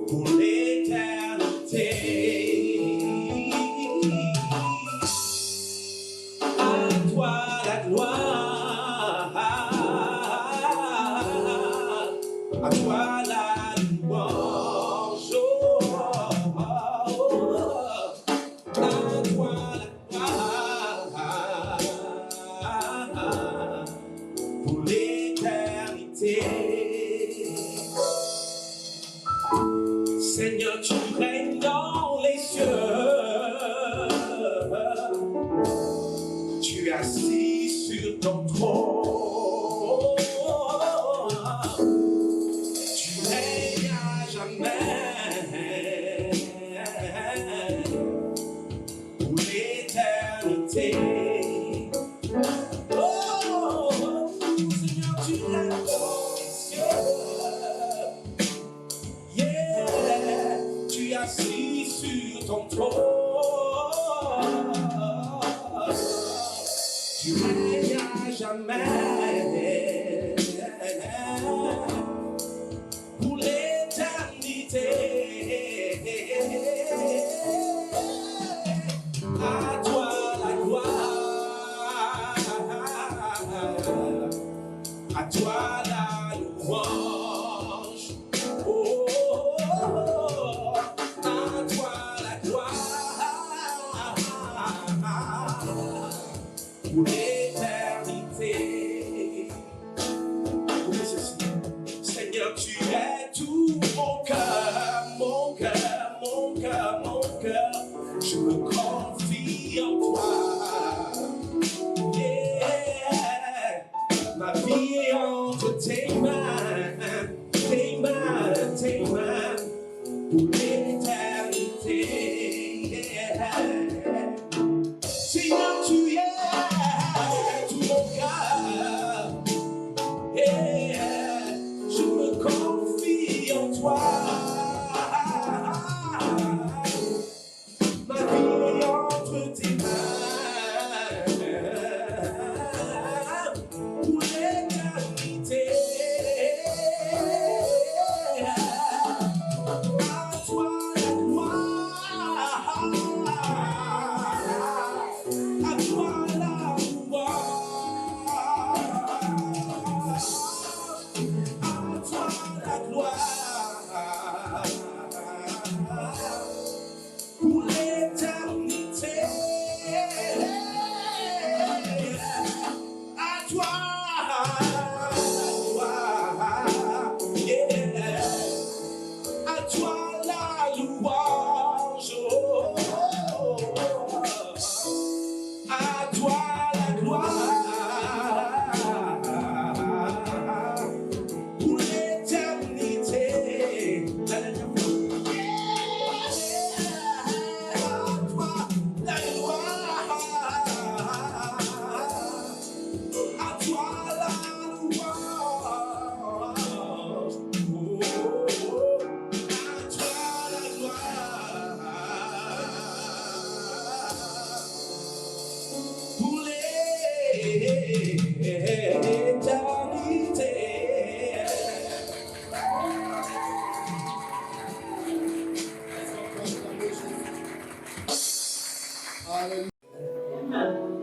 pour l'éternité. À toi la gloire, à toi la louange, à toi la gloire, pour l'éternité. Seigneur, tu règnes dans les cieux, tu es assis sur ton trône, tu règnes à jamais, pour l'éternité. Oh, Seigneur, tu règnes dans les cieux, yeah, tu es assis sur ton trône. Tu règnes à jamais, pour l'éternité. À toi la gloire, à toi la louange, oh, à toi la gloire, pour l'éternité. Écoutez ceci. Seigneur, tu es tout mon cœur, mon cœur, mon cœur, mon cœur. Je me confie en toi. Yeah. Ma vie est entre tes mains, tes mains, tes mains, pour l'éternité. Yeah. Seigneur, tu es tout mon cœur. Yeah. Je me confie en toi. Ma vie est entre tes mains, pour l'éternité. À toi la gloire, à toi la louange, à toi la gloire, pour l'éternité. À toi la gloire, yeah. À toi la louange, oh. À toi la gloire, pour l'éternité.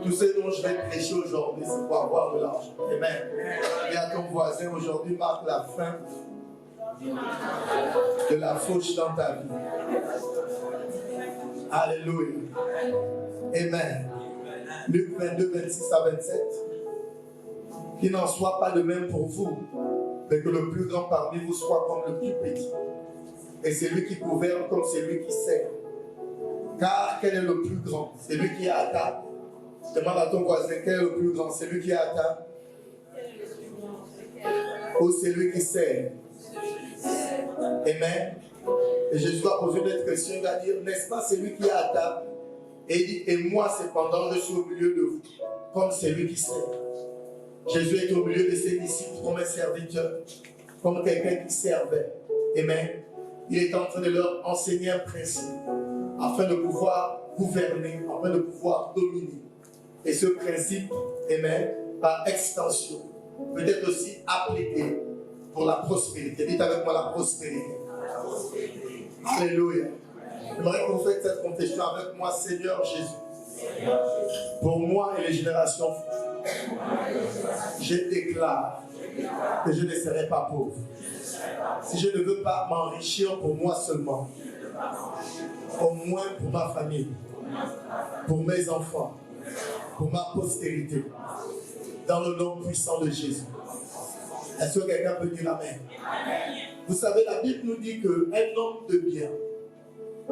Tout ce dont je vais prêcher aujourd'hui, c'est pour avoir de l'argent. Amen. Et à ton voisin, aujourd'hui marque la fin de la fauche dans ta vie. Alléluia. Amen. Luc 22, 26 à 27. Qu'il n'en soit pas de même pour vous, mais que le plus grand parmi vous soit comme le plus petit. Et celui qui gouverne comme celui qui sert. Car quel est le plus grand? Celui qui est à table. Demande à ton voisin, quel est le plus grand? Celui qui est à table ou celui qui sert? Amen. Et Jésus va poser une question, il va dire, n'est-ce pas celui qui est à table? Et il dit, et moi cependant je suis au milieu de vous, comme celui qui sert. Jésus est au milieu de ses disciples comme un serviteur, comme quelqu'un qui servait. Amen. Il est en train de leur enseigner un principe, afin de pouvoir gouverner, afin de pouvoir dominer. Et ce principe, amen, par extension, peut être aussi appliqué pour la prospérité. Dites avec moi la prospérité. Alléluia. J'aimerais que vous faites cette confession avec moi, Seigneur Jésus. Pour moi et les générations futures, je déclare que je ne serai pas pauvre. Si je ne veux pas m'enrichir pour moi seulement, au moins pour ma famille, pour mes enfants, pour ma postérité, dans le nom puissant de Jésus. Est-ce que quelqu'un peut dire Amen? Vous savez, la Bible nous dit qu'un homme de bien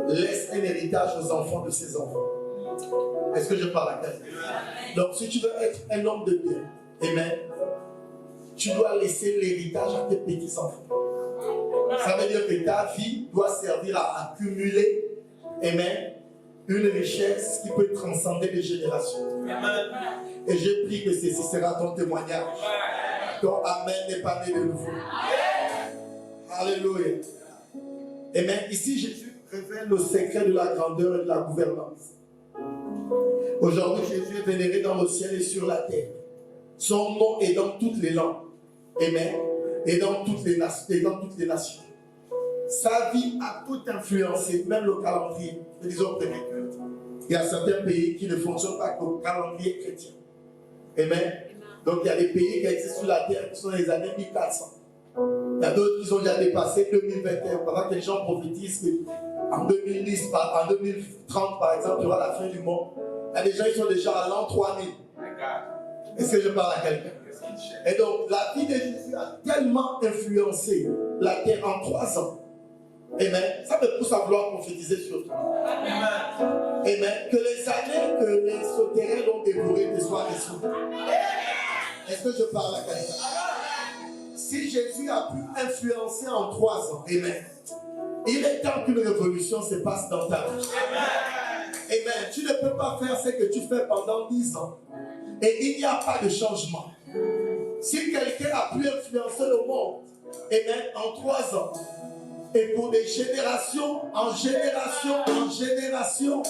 laisse un héritage aux enfants de ses enfants. Est-ce que je parle à quelqu'un? Donc, si tu veux être un homme de bien, amen, tu dois laisser l'héritage à tes petits-enfants. Ça veut dire que ta vie doit servir à accumuler, amen, une richesse qui peut transcender les générations. Et je prie que ceci sera ton témoignage. Ton Amen n'est pas né de nouveau. Alléluia. Amen. Ici, Jésus révèle le secret de la grandeur et de la gouvernance. Aujourd'hui, Jésus est vénéré dans le ciel et sur la terre. Son nom est dans toutes les langues. Amen. Et dans toutes les nations. Sa vie a tout influencé, même le calendrier. Disons peut-être il y a certains pays qui ne fonctionnent pas avec le calendrier chrétien. Amen. Donc il y a des pays qui existent sur la terre qui sont les années 1400. Il y a d'autres qui ont déjà dépassé 2021. Pendant que les gens prophétisent qu'en 2010, en 2030 par exemple, il y aura la fin du monde. Il y a des gens qui sont déjà à l'an 3000. Est-ce que je parle à quelqu'un? Et donc la vie de Jésus a tellement influencé la terre en 3 ans. Amen. Ça me pousse à vouloir prophétiser sur toi. Amen. Que les années que les souterrains ont dévorées te soient résolues. Est-ce que je parle à quelqu'un? Si Jésus a pu influencer en 3 ans, amen, il est temps qu'une révolution se passe dans ta vie. Amen. Tu ne peux pas faire ce que tu fais pendant 10 ans et il n'y a pas de changement. Si quelqu'un a pu influencer le monde, amen, en 3 ans, et pour des générations, en génération, en génération,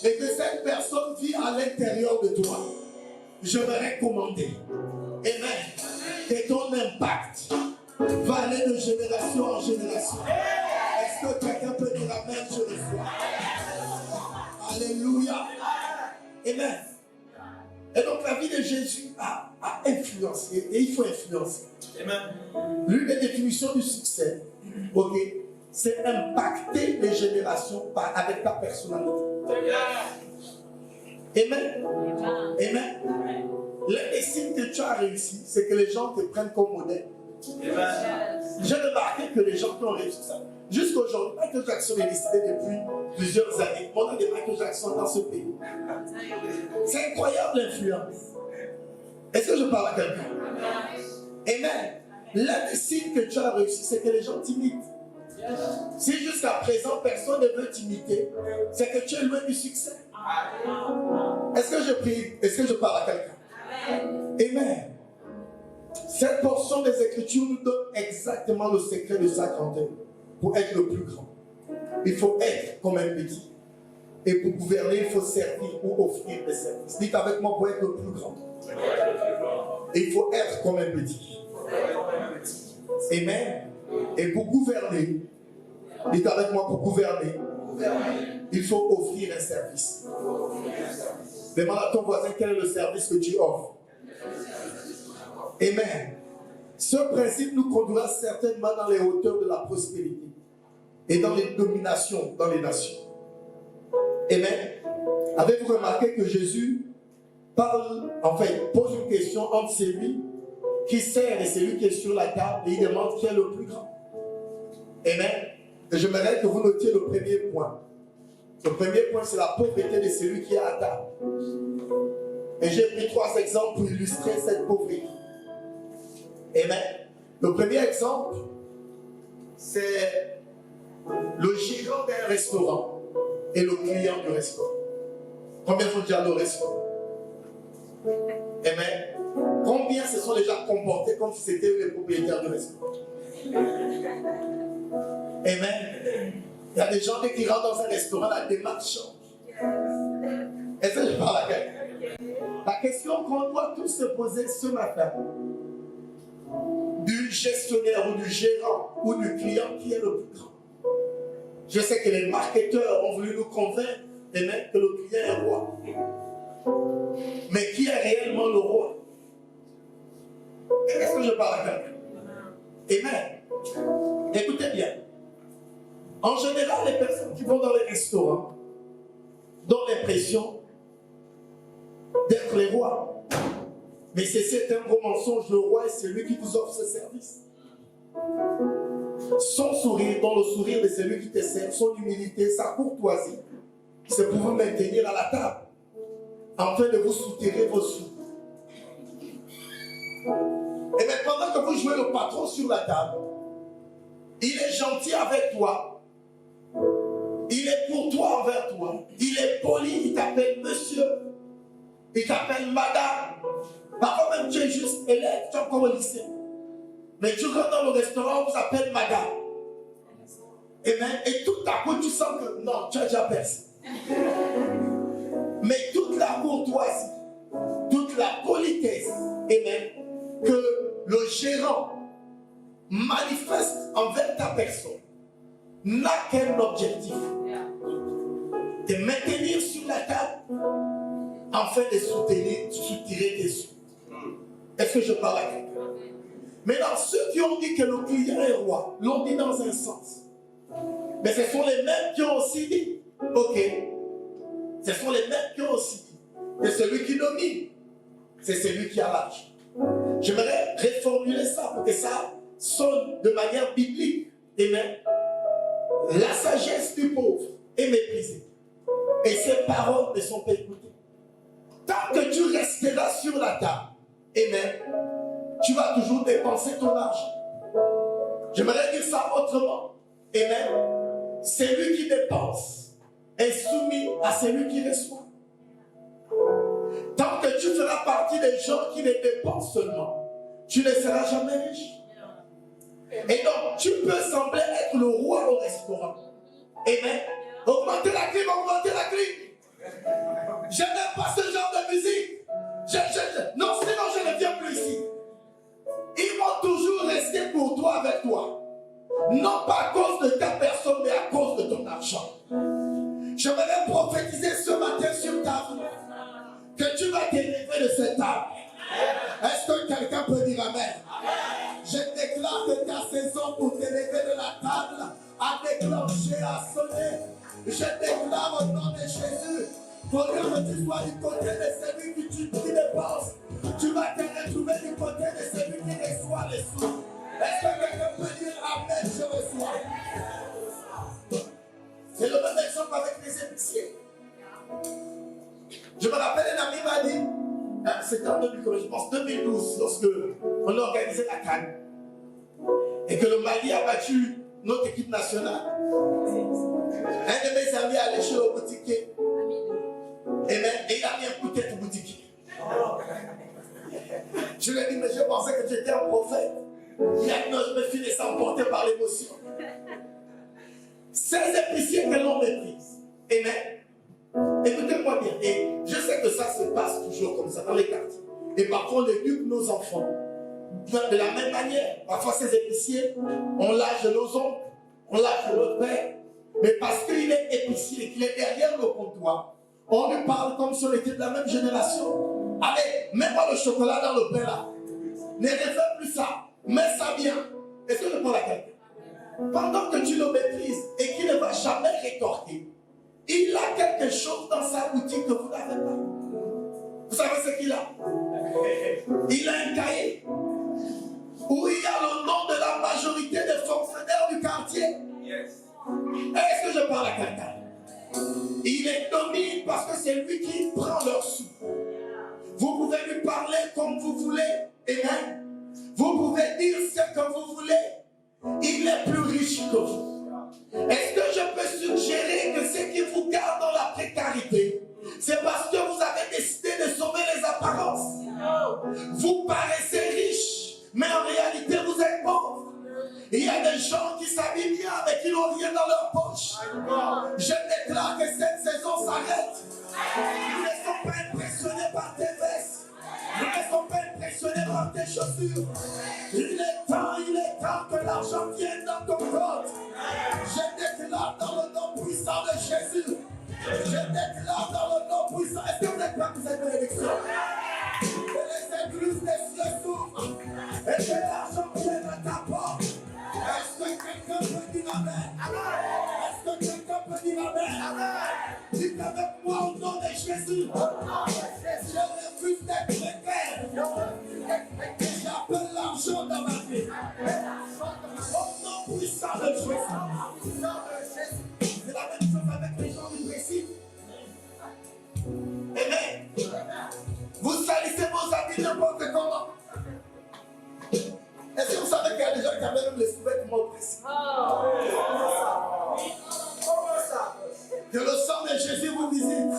et que cette personne vit à l'intérieur de toi, je vais recommander, amen, que ton impact va aller de génération en génération. Est-ce que quelqu'un peut dire amen, je le vois? Alléluia. Amen. Et donc la vie de Jésus a influencé, et il faut influencer. Amen. L'une des définitions du succès, ok, c'est impacter les générations avec ta personnalité. Amen. Amen. L'un des signes que tu as réussi, c'est que les gens te prennent comme modèle. J'ai remarqué que les gens qui ont réussi ça, jusqu'aujourd'hui, Michael Jackson est décédé depuis plusieurs années. On a des Michael Jackson dans ce pays. C'est incroyable l'influence. Est-ce que je parle à quelqu'un? Amen. L'un des signes que tu as réussi, c'est que les gens t'imitent. Si jusqu'à présent personne ne veut t'imiter, c'est que tu es loin du succès. Est-ce que je prie? Est-ce que je parle à quelqu'un? Amen. Cette portion des Écritures nous donne exactement le secret de sa grandeur. Pour être le plus grand, il faut être comme un petit. Et pour gouverner, il faut servir ou offrir des services. Dites avec moi, pour être le plus grand, il faut être comme un petit. Amen. Et pour gouverner, dites avec moi, pour gouverner, il faut offrir un service. Demande à ton voisin quel est le service que tu offres. Amen. Ce principe nous conduira certainement dans les hauteurs de la prospérité et dans les dominations dans les nations. Amen. Avez-vous remarqué que Jésus parle, pose une question entre celui qui sert et celui qui est sur la table et il demande qui est le plus grand. Amen. Et j'aimerais que vous notiez le premier point. Le premier point, c'est la pauvreté de celui qui est à table. Et j'ai pris 3 exemples pour illustrer cette pauvreté. Amen. Le premier exemple, c'est le gérant d'un restaurant et le client du restaurant. Combien sont déjà au restaurant? Amen. Combien se sont déjà comportés comme si c'était les propriétaires du restaurant? Amen. Il y a des gens qui rentrent dans un restaurant, la démarche change. Est-ce que je parle à quelqu'un? La question qu'on doit tous se poser ce matin, du gestionnaire ou du gérant ou du client, qui est le plus grand? Je sais que les marketeurs ont voulu nous convaincre et même que le client est roi. Mais qui est réellement le roi? Est-ce que je parle à quelqu'un? Amen. Écoutez bien. En général, les personnes qui vont dans les restaurants donnent l'impression d'être les rois. Mais c'est un gros mensonge. Le roi est celui qui vous offre ce service. Son sourire, dans le sourire de celui qui te sert, son humilité, sa courtoisie, c'est pour vous maintenir à la table, afin de vous soutirer vos sous. Et bien pendant que vous jouez le patron sur la table, il est gentil avec toi, il est courtois envers toi, il est poli, il t'appelle monsieur, il t'appelle madame, parfois même tu es juste élève, tu es encore au lycée. Mais tu rentres dans le restaurant, on vous appelle madame. Et tout à coup, tu sens que non, tu as déjà percé. Mais toute la courtoisie, toute la politesse, que le gérant manifeste envers ta personne, n'a qu'un objectif. De maintenir sur la table, afin de soutirer tes sous. Est-ce que je parle à quelqu'un? Maintenant, ceux qui ont dit que le client est roi, l'ont dit dans un sens. Mais ce sont les mêmes qui ont aussi dit, ok, ce sont les mêmes qui ont aussi dit que celui qui domine, c'est celui qui a l'âge. J'aimerais reformuler ça pour que ça sonne de manière biblique. Amen. La sagesse du pauvre est méprisée et ses paroles ne sont pas écoutées. Tant que tu resteras sur la table, amen, tu vas toujours dépenser ton argent. J'aimerais dire ça autrement. Amen. Celui qui dépense est soumis à celui qui reçoit. Tant que tu feras partie des gens qui les dépensent seulement, tu ne seras jamais riche. Et donc, tu peux sembler être le roi au restaurant. Amen. Augmentez la clim, augmentez la clim. Je n'aime pas ce genre de musique. Non, sinon je ne viens plus ici. Ils vont toujours rester pour toi avec toi. Non pas à cause de ta personne, mais à cause de ton argent. J'aimerais prophétiser ce matin sur ta vie que tu vas t'élever de cette table. Est-ce que quelqu'un peut dire amen? Je déclare que ta saison pour t'élever de la table a déclenché, a sonné. Je déclare au nom de Jésus, pour que tu sois du côté de celui qui dépense, tu vas te retrouver du côté de celui qui reçoit les sous. Est-ce que quelqu'un peut dire amen, je reçois? C'est le même exemple avec les épiciers. Je me rappelle, un ami m'a dit, c'était en 2012, lorsque on a organisé la CAN et que le Mali a battu notre équipe nationale. Un de mes amis allait chez le boutiquier et il a mis un coup de tête au boutiquier. Je lui ai dit, mais je pensais que tu étais un prophète. Il a dit, non, je me suis laissé emporter par l'émotion. Ces épiciers que l'on méprise. Amen. Écoutez-moi bien. Et je sais que ça se passe toujours comme ça dans les quartiers. Et parfois, on éduque nos enfants de la même manière. Parfois, ces épiciers, on lâche de nos oncles, on lâche de notre père. Mais parce qu'il est épicier, qu'il est derrière le comptoir, on lui parle comme si on était de la même génération. Allez, mets-moi le chocolat dans le pain là. Ne refais plus ça. Mets ça bien. Est-ce que je parle à quelqu'un? Pendant que tu le maîtrises et qu'il ne va jamais rétorquer, il a quelque chose dans sa boutique que vous n'avez pas. Vous savez ce qu'il a? Il a un cahier où il y a le nom de la majorité des fonctionnaires du quartier. Est-ce que je parle à quelqu'un? Il est domine parce que c'est lui qui prend leurs sous. Vous pouvez lui parler comme vous voulez. Amen. Vous pouvez dire ce que vous voulez. Il est plus riche que vous. Est-ce que je peux suggérer que ce qui vous garde dans la précarité, c'est parce que vous avez décidé de sauver les apparences? Vous paraissez riche, mais en réalité vous êtes pauvre. Il y a des gens qui s'habillent bien, mais qui n'ont rien dans leur poche. Je déclare que cette saison s'arrête. Nous ne sommes pas impressionnés par tes vestes. Nous ne sommes pas impressionnés par tes chaussures. Il est temps que l'argent vienne dans ton compte. Je déclare dans le peut dire Amen. Dites avec moi au nom de Jésus. Je refuse d'être précaire. J'appelle l'argent dans ma vie. Au nom puissant de Jésus. C'est la même chose avec les gens du récit. Amen. Vous salissez vos habits n'importe comment. Est-ce que vous savez qu'il y a des gens qui avaient même les sous-vêtements oppressifs? Que le sang de Jésus vous visite.